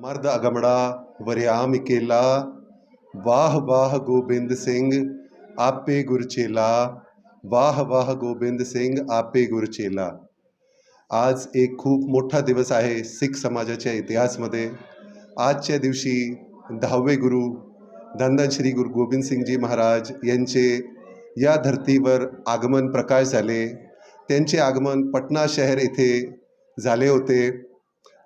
मर्द अगमड़ा वरियाम केला, वाह वाह गोबिंद सिंह आपे गुरचेला, वाह वाह गोबिंद सिंग आपे गुरचेला। आज एक खूप मोठा दिवस आहे सिख समाजाच्या इतिहासमध्ये। आजच्या दिवशी 10वे गुरु धन श्री गुरु गोबिंद सिंगजी महाराज यांचे या धर्तीवर आगमन प्रकाश झाले। त्यांचे आगमन पटना शहर येथे झाले होते।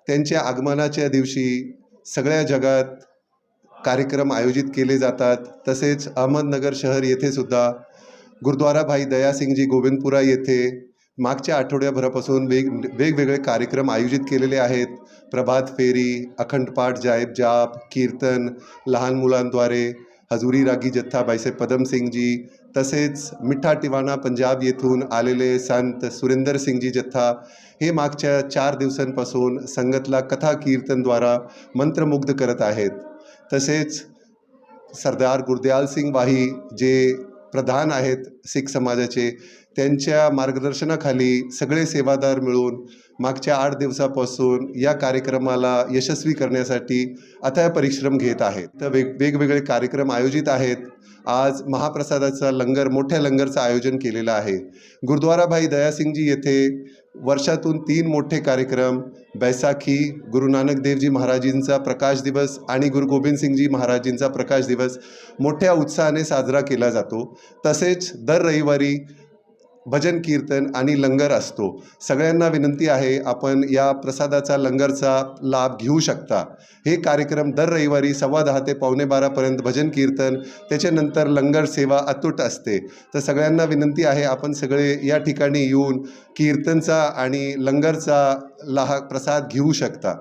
त्यांच्या आगमनाच्या दिवशी सगळ्या जगात कार्यक्रम आयोजित केले जातात। तसेच अहमदनगर शहर येथे सुद्धा गुरुद्वारा भाई दयासिंगजी गोविंदपुरा येथे मागच्या आठवड्याभरापासून वेगवेगळे कार्यक्रम आयोजित केलेले आहेत। प्रभात फेरी, अखंड पाठ, जायब जाप, कीर्तन, लहान मुलांद्वारे हजूरी रागी जत्था भाईसाहेब पदम सिंगजी, तसेच मिठा टिवाना पंजाब येथून आलेले संत सुरेंदर सिंगजी जत्था हे मागच्या 4 दिवसांपासून संगतला कथा कीर्तनद्वारा मंत्रमुग्ध करत आहेत। तसेच सरदार गुरदयाल सिंग वाही जे प्रधान आहेत सिख समाजाचे, त्यांच्या मार्गदर्शनाखाली सगळे सेवादार मिळून मागच्या 8 दिवसापासून या कार्यक्रमाला यशस्वी करण्यासाठी अथक परिश्रम घेत आहेत। तर वेगवेगळे कार्यक्रम आयोजित आहेत। आज महाप्रसादाचा लंगर, मोठ्या लंगरचं आयोजन केलेलं आहे। गुरुद्वारा भाई दयासिंगजी येथे वर्षातून 3 मोठे कार्यक्रम, बैसाखी, गुरु नानक देवजी महाराजींचा प्रकाश दिवस आणि गुरु गोबिंद सिंगजी महाराजींचा प्रकाश दिवस मोठ्या उत्साहाने साजरा केला जातो। तसेच दर रविवारी भजन कीर्तन आणि लंगर असतो। सगळ्यांना विनंती आहे, आपण या प्रसादाचा लंगरचा लाभ घेऊ शकता। हे कार्यक्रम दर रविवारी 10:15 ते 11:45पर्यंत भजन कीर्तन, त्याच्यानंतर लंगर सेवा अतूट असते। तर सगळ्यांना विनंती आहे, आपण सगळे या ठिकाणी येऊन कीर्तनचा आणि लंगरचा प्रसाद घेऊ शकता।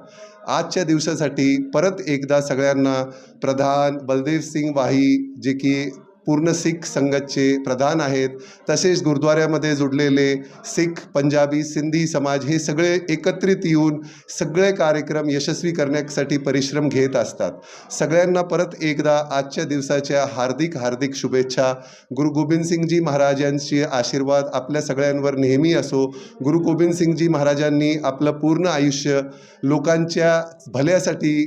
आजच्या दिवसासाठी परत एकदा सगळ्यांना प्रधान बलदेव सिंग वाही जे की पूर्ण सिख संघाचे प्रधान आहेत, तसेच गुरुद्वाऱ्यामध्ये जुडलेले सिख, पंजाबी, सिंधी समाज हे सगळे एकत्रित येऊन सगळे कार्यक्रम यशस्वी करण्यासाठी परिश्रम घेत असतात। सगळ्यांना परत एकदा आजच्या दिवसाच्या हार्दिक हार्दिक शुभेच्छा। गुरु गोबिंद सिंगजी महाराजांचे आशीर्वाद आपल्या सगळ्यांवर नेहमी असो। गुरु गोबिंद सिंगजी महाराजांनी आपलं पूर्ण आयुष्य लोकांच्या भल्यासाठी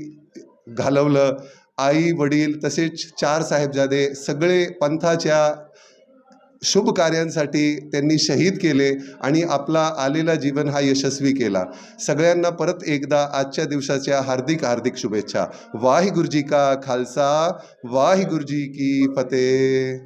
घालवलं। आई वडील तसेच 4 साहेबजादे सगळे पंथाच्या शुभ कार्यांसाठी त्यांनी शहीद केले आणि आपला आलेला जीवन हा यशस्वी केला। सगळ्यांना परत एकदा आजच्या दिवसाच्या हार्दिक हार्दिक शुभेच्छा। वाहिगुरु जी का खालसा, वाहिगुरु जी की फतेह।